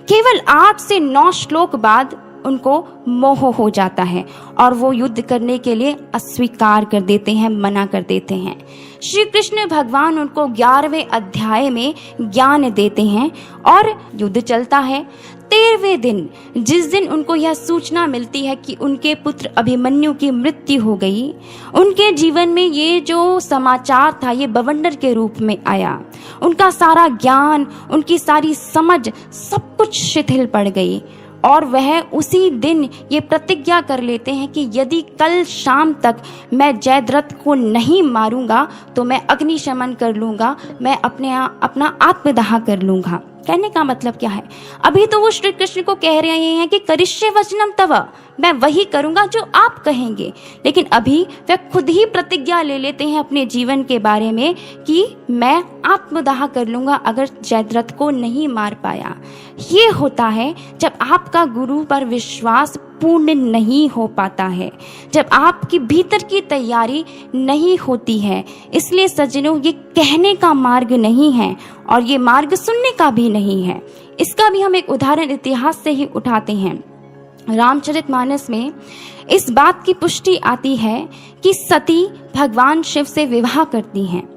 केवल 8 से 9 श्लोक बाद उनको मोह हो जाता है और वो युद्ध करने के लिए अस्वीकार कर देते हैं, मना कर देते हैं। श्री कृष्ण भगवान उनको 11वें अध्याय में ज्ञान देते हैं और युद्ध चलता है। 13वें दिन, जिस दिन उनको यह सूचना मिलती है कि उनके पुत्र अभिमन्यु की मृत्यु हो गई, उनके जीवन में ये जो समाचार था ये बवंडर के रूप में आया। उनका सारा ज्ञान, उनकी सारी समझ, सब कुछ शिथिल पड़ गई और वह उसी दिन ये प्रतिज्ञा कर लेते हैं कि यदि कल शाम तक मैं जयद्रथ को नहीं मारूंगा तो मैं अग्निशमन कर लूंगा, मैं अपना आत्मदाह कर लूंगा। कहने का मतलब क्या है? अभी तो वो श्री कृष्ण को कह रहे हैं कि करिष्ये वचनम तव, मैं वही करूंगा जो आप कहेंगे। लेकिन अभी वे खुद ही प्रतिज्ञा ले लेते हैं अपने जीवन के बारे में कि मैं आत्मदाह कर लूंगा अगर जयद्रथ को नहीं मार पाया। ये होता है जब आपका गुरु पर विश्वास पूर्ण नहीं हो पाता है, जब आपकी भीतर की तैयारी नहीं होती है। इसलिए सज्जनों, ये कहने का मार्ग नहीं है और ये मार्ग सुनने का भी नहीं है। इसका भी हम एक उदाहरण इतिहास से ही उठाते हैं। रामचरितमानस में इस बात की पुष्टि आती है कि सती भगवान शिव से विवाह करती हैं।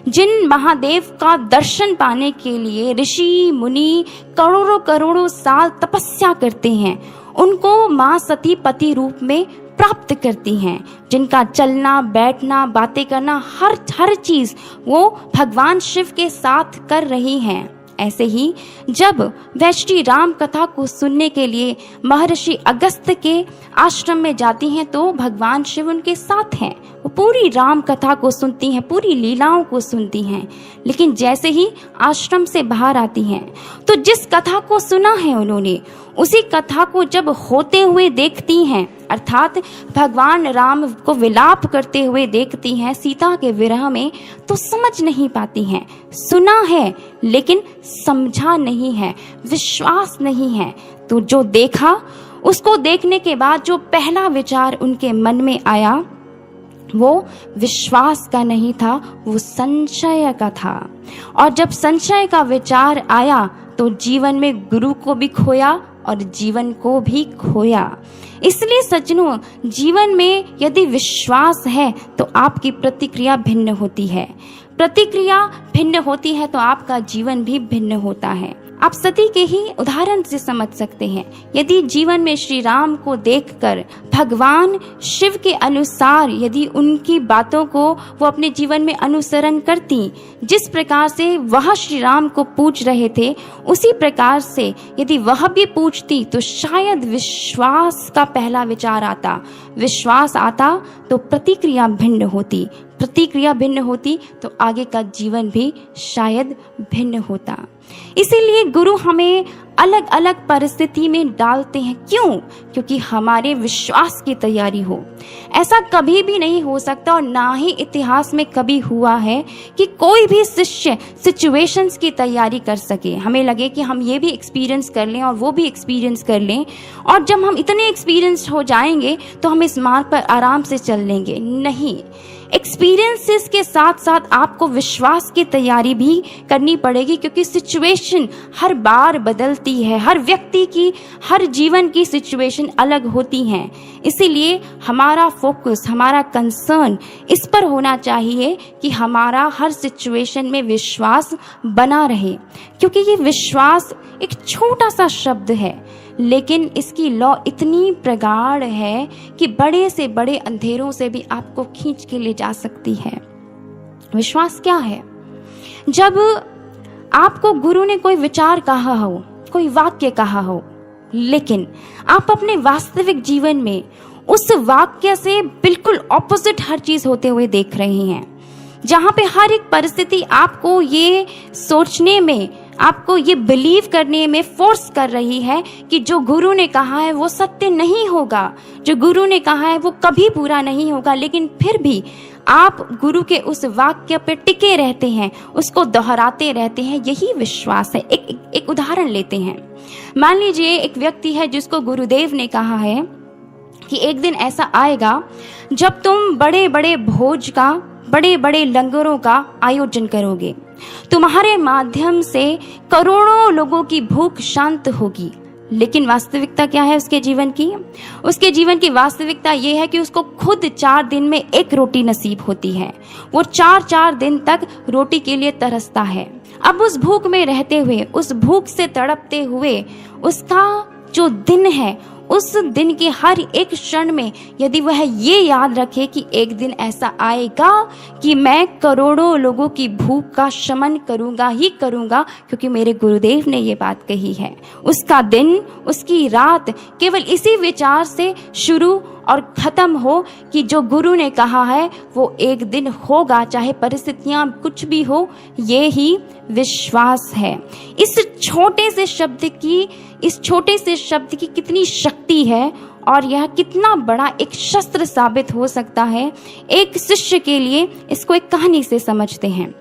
जिन महादेव का दर्शन पाने के लिए ऋषि मुनि करोड़ों करोड़ों साल तपस्या करते हैं, उनको माँ सती पति रूप में प्राप्त करती हैं। जिनका चलना, बैठना, बातें करना, हर चीज वो भगवान शिव के साथ कर रही हैं। ऐसे ही जब वह श्री राम कथा को सुनने के लिए महर्षि अगस्त्य के आश्रम में जाती हैं तो भगवान शिव उनके साथ हैं। वो पूरी राम कथा को सुनती हैं, पूरी लीलाओं को सुनती हैं। लेकिन जैसे ही आश्रम से बाहर आती हैं तो जिस कथा को सुना है उन्होंने, उसी कथा को जब होते हुए देखती हैं, अर्थात भगवान राम को विलाप करते हुए देखती हैं सीता के विरह में, तो समझ नहीं पाती हैं। सुना है लेकिन समझा नहीं है, विश्वास नहीं है। तो जो देखा, उसको देखने के बाद जो पहला विचार उनके मन में आया वो विश्वास का नहीं था, वो संशय का था। और जब संशय का विचार आया तो जीवन में गुरु को भी खोया और जीवन को भी खोया। इसलिए सज्जनों, जीवन में यदि विश्वास है तो आपकी प्रतिक्रिया भिन्न होती है। प्रतिक्रिया भिन्न होती है तो आपका जीवन भी भिन्न होता है। आप सती के ही उदाहरण से समझ सकते हैं। यदि जीवन में श्री राम को देखकर भगवान शिव के अनुसार यदि उनकी बातों को वो अपने जीवन में अनुसरण करती, जिस प्रकार से वह श्री राम को पूज रहे थे उसी प्रकार से यदि वह भी पूजती तो शायद विश्वास का पहला विचार आता, विश्वास आता तो प्रतिक्रिया भिन्न होती, प्रतिक्रिया भिन्न होती तो आगे का जीवन भी शायद भिन्न होता। इसीलिए गुरु हमें अलग अलग परिस्थिति में डालते हैं। क्यों? क्योंकि हमारे विश्वास की तैयारी हो। ऐसा कभी भी नहीं हो सकता और ना ही इतिहास में कभी हुआ है कि कोई भी शिष्य सिचुएशंस की तैयारी कर सके। हमें लगे कि हम ये भी एक्सपीरियंस कर लें और वो भी एक्सपीरियंस कर लें, और जब हम इतने एक्सपीरियंस हो जाएंगे तो हम इस मार्ग पर आराम से चल लेंगे। नहीं, एक्सपीरियंसेस के साथ साथ आपको विश्वास की तैयारी भी करनी पड़ेगी, क्योंकि सिचुएशन हर बार बदलती है। हर व्यक्ति की, हर जीवन की सिचुएशन अलग होती हैं। इसीलिए हमारा फोकस, हमारा कंसर्न इस पर होना चाहिए कि हमारा हर सिचुएशन में विश्वास बना रहे, क्योंकि ये विश्वास एक छोटा सा शब्द है लेकिन इसकी लौ इतनी प्रगाढ़ है कि बड़े से बड़े अंधेरों से भी आपको खींच के ले जा सकती है। विश्वास क्या है? जब आपको गुरु ने कोई विचार कहा हो, कोई वाक्य कहा हो, लेकिन आप अपने वास्तविक जीवन में उस वाक्य से बिल्कुल ऑपोजिट हर चीज होते हुए देख रहे हैं, जहां पे हर एक परिस्थिति आपको ये सोचने में, आपको ये बिलीव करने में फोर्स कर रही है कि जो गुरु ने कहा है वो सत्य नहीं होगा, जो गुरु ने कहा है वो कभी पूरा नहीं होगा, लेकिन फिर भी आप गुरु के उस वाक्य पे टिके रहते हैं, उसको दोहराते रहते हैं। यही विश्वास है। एक उदाहरण लेते हैं। मान लीजिए एक व्यक्ति है जिसको गुरुदेव ने कहा है कि एक दिन ऐसा आएगा जब तुम बड़े बड़े भोज का, बड़े बड़े लंगरों का आयोजन करोगे, तुम्हारे माध्यम से करोड़ों लोगों की भूख शांत होगी। लेकिन वास्तविकता क्या है उसके जीवन की? उसके जीवन की वास्तविकता ये है कि उसको खुद 4 दिन में एक रोटी नसीब होती है। वो 4 दिन तक रोटी के लिए तरसता है। अब उस भूख में रहते हुए, उस भूख से तड़पते हुए, उसका जो दिन है, उस दिन के हर एक क्षण में यदि वह ये याद रखे कि एक दिन ऐसा आएगा कि मैं करोड़ों लोगों की भूख का शमन करूंगा ही करूंगा, क्योंकि मेरे गुरुदेव ने ये बात कही है, उसका दिन, उसकी रात केवल इसी विचार से शुरू और खत्म हो कि जो गुरु ने कहा है वो एक दिन होगा, चाहे परिस्थितियां कुछ भी हो। ये ही विश्वास है। इस छोटे से शब्द की कितनी शक्ति है और यह कितना बड़ा एक शस्त्र साबित हो सकता है एक शिष्य के लिए। इसको एक कहानी से समझते हैं।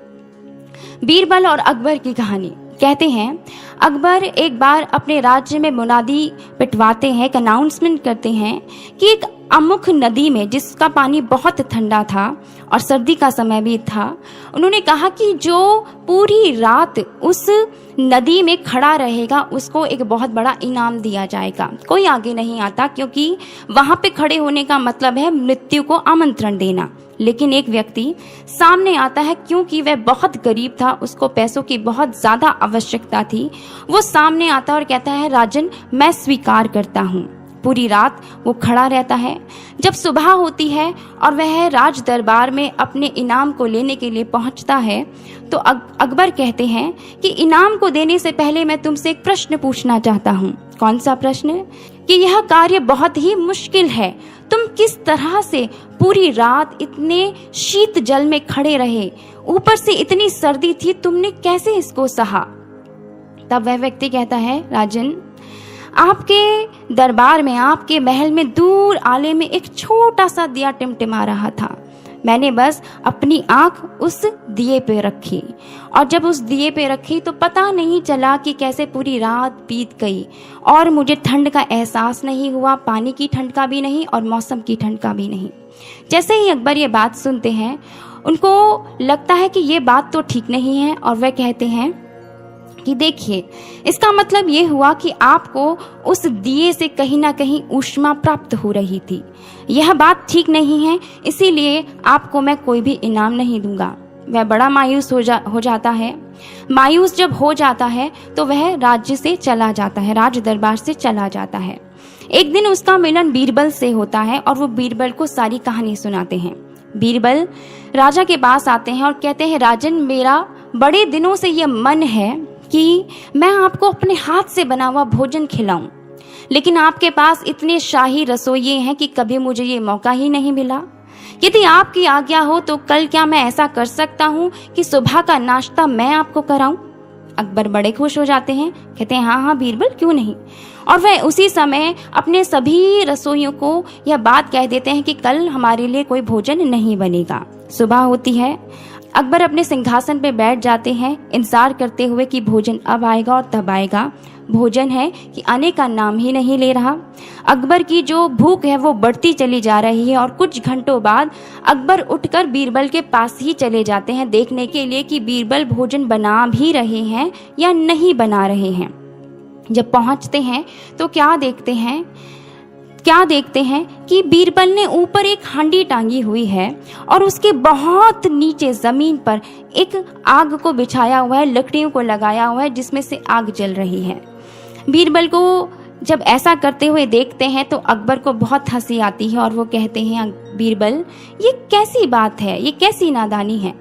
बीरबल और अकबर की कहानी। कहते हैं अकबर एक बार अपने राज्य में मुनादी पिटवाते हैं, एक अनाउंसमेंट करते हैं कि एक अमुक नदी में, जिसका पानी बहुत ठंडा था और सर्दी का समय भी था, उन्होंने कहा कि जो पूरी रात उस नदी में खड़ा रहेगा उसको एक बहुत बड़ा इनाम दिया जाएगा। कोई आगे नहीं आता, क्योंकि वहां पे खड़े होने का मतलब है मृत्यु को आमंत्रण देना। लेकिन एक व्यक्ति सामने आता है, क्योंकि वह बहुत गरीब था, उसको पैसों की बहुत ज्यादा आवश्यकता थी। वो सामने आता और कहता है, राजन मैं स्वीकार करता हूँ। पूरी रात वो खड़ा रहता है। जब सुबह होती है और वह राज दरबार में अपने इनाम को लेने के लिए पहुंचता है तो अकबर कहते हैं कि इनाम को देने से पहले मैं तुमसे एक प्रश्न पूछना चाहता हूँ। कौन सा प्रश्न? कि यह कार्य बहुत ही मुश्किल है, तुम किस तरह से पूरी रात इतने शीत जल में खड़े रहे, ऊपर से इतनी सर्दी थी, तुमने कैसे इसको सहा? तब वह व्यक्ति कहता है, राजन आपके दरबार में, आपके महल में दूर आले में एक छोटा सा दिया टिमटिमा रहा था। मैंने बस अपनी आंख उस दिए पे रखी, और जब उस दिए पे रखी तो पता नहीं चला कि कैसे पूरी रात बीत गई और मुझे ठंड का एहसास नहीं हुआ, पानी की ठंड का भी नहीं और मौसम की ठंड का भी नहीं। जैसे ही अकबर ये बात सुनते हैं, उनको लगता है कि ये बात तो ठीक नहीं है, और वह कहते हैं कि देखिए, इसका मतलब ये हुआ कि आपको उस दिए से कहीं ना कहीं ऊष्मा प्राप्त हो रही थी। यह बात ठीक नहीं है, इसीलिए आपको मैं कोई भी इनाम नहीं दूंगा। वह बड़ा मायूस हो जाता है। मायूस जब हो जाता है तो वह राज्य से चला जाता है, राज दरबार से चला जाता है। एक दिन उसका मिलन बीरबल से होता है और वो बीरबल को सारी कहानी सुनाते हैं। बीरबल राजा के पास आते हैं और कहते हैं, राजन, मेरा बड़े दिनों से ये मन है कि मैं आपको अपने हाथ से बना हुआ भोजन खिलाऊं, लेकिन आपके पास इतने शाही रसोइये हैं कि कभी मुझे ये मौका ही नहीं मिला। यदि आपकी आज्ञा हो तो कल क्या मैं ऐसा कर सकता हूँ कि सुबह का नाश्ता मैं आपको कराऊं? अकबर बड़े खुश हो जाते हैं, कहते हैं हाँ हाँ बीरबल, क्यों नहीं। और वह उसी समय अपने सभी रसोइयों को यह बात कह देते हैं कि कल हमारे लिए कोई भोजन नहीं बनेगा। सुबह होती है, अकबर अपने सिंहासन पे बैठ जाते हैं, इंतजार करते हुए कि भोजन अब आएगा और तब आएगा। भोजन है कि आने का नाम ही नहीं ले रहा। अकबर की जो भूख है वो बढ़ती चली जा रही है और कुछ घंटों बाद अकबर उठकर बीरबल के पास ही चले जाते हैं देखने के लिए कि बीरबल भोजन बना भी रहे हैं या नहीं बना रहे हैं। जब पहुंचते हैं तो क्या देखते हैं कि बीरबल ने ऊपर एक हांडी टांगी हुई है और उसके बहुत नीचे जमीन पर एक आग को बिछाया हुआ है, लकड़ियों को लगाया हुआ है जिसमें से आग जल रही है। बीरबल को जब ऐसा करते हुए देखते हैं तो अकबर को बहुत हंसी आती है और वो कहते हैं, बीरबल, ये कैसी बात है, ये कैसी नादानी है?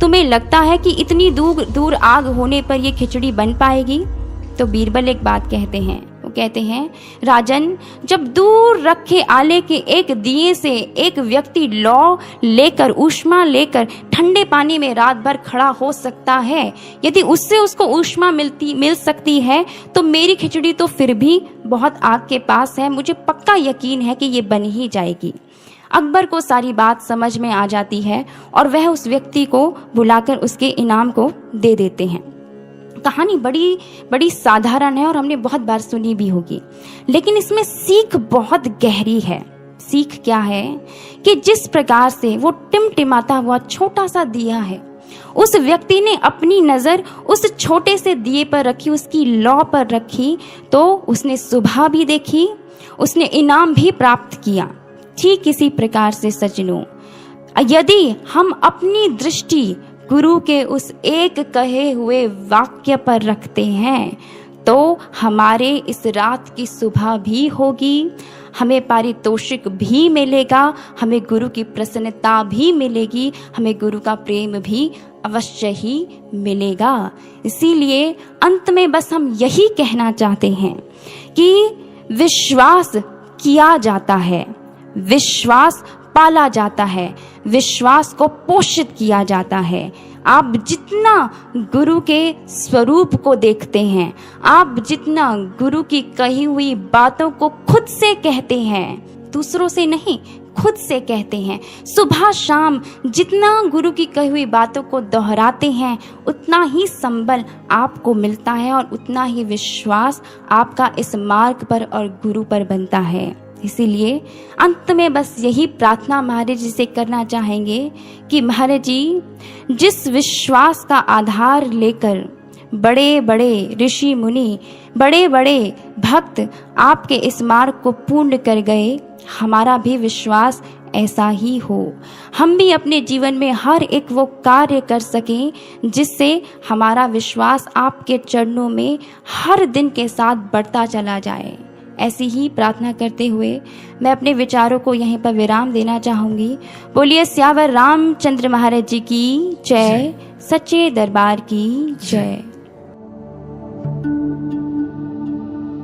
तुम्हें लगता है कि इतनी दूर आग होने पर ये खिचड़ी बन पाएगी? तो बीरबल एक बात कहते हैं, वो कहते हैं, राजन, जब दूर रखे आले के एक दिए से एक व्यक्ति लौ लेकर, ऊष्मा लेकर ठंडे पानी में रात भर खड़ा हो सकता है, यदि उससे उसको ऊष्मा मिल सकती है तो मेरी खिचड़ी तो फिर भी बहुत आग के पास है। मुझे पक्का यकीन है कि ये बन ही जाएगी। अकबर को सारी बात समझ में आ जाती है और वह उस व्यक्ति को बुलाकर उसके इनाम को दे देते हैं। कहानी बड़ी साधारण है और हमने बहुत बार सुनी भी होगी, लेकिन इसमें सीख बहुत गहरी है। सीख क्या है कि जिस प्रकार से वो टिमटिमाता हुआ छोटा सा दिया है, उस व्यक्ति ने अपनी नजर उस छोटे से दिए पर रखी, उसकी लौ पर रखी, तो उसने सुबह भी देखी, उसने इनाम भी प्राप्त किया। ठीक इसी प्रकार से सज्जनों, यदि हम अपनी दृष्टि गुरु के उस एक कहे हुए वाक्य पर रखते हैं तो हमारे इस रात की सुबह भी होगी, हमें पारितोषिक भी मिलेगा, हमें गुरु की प्रसन्नता भी मिलेगी, हमें गुरु का प्रेम भी अवश्य ही मिलेगा। इसीलिए अंत में बस हम यही कहना चाहते हैं कि विश्वास किया जाता है, विश्वास पाला जाता है, विश्वास को पोषित किया जाता है। आप जितना गुरु के स्वरूप को देखते हैं, आप जितना गुरु की कही हुई बातों को खुद से कहते हैं, दूसरों से नहीं, खुद से कहते हैं, सुबह शाम जितना गुरु की कही हुई बातों को दोहराते हैं, उतना ही संबल आपको मिलता है और उतना ही विश्वास आपका इस मार्ग पर और गुरु पर बनता है। इसीलिए अंत में बस यही प्रार्थना महाराज जी से करना चाहेंगे कि महाराज जी, जिस विश्वास का आधार लेकर बड़े बड़े ऋषि मुनि, बड़े बड़े भक्त आपके इस मार्ग को पूर्ण कर गए, हमारा भी विश्वास ऐसा ही हो। हम भी अपने जीवन में हर एक वो कार्य कर सकें जिससे हमारा विश्वास आपके चरणों में हर दिन के साथ बढ़ता चला जाए। ऐसी ही प्रार्थना करते हुए मैं अपने विचारों को यहीं पर विराम देना चाहूँगी। बोलिए स्यावर रामचंद्र महाराज जी की जय, सच्चे दरबार की जय।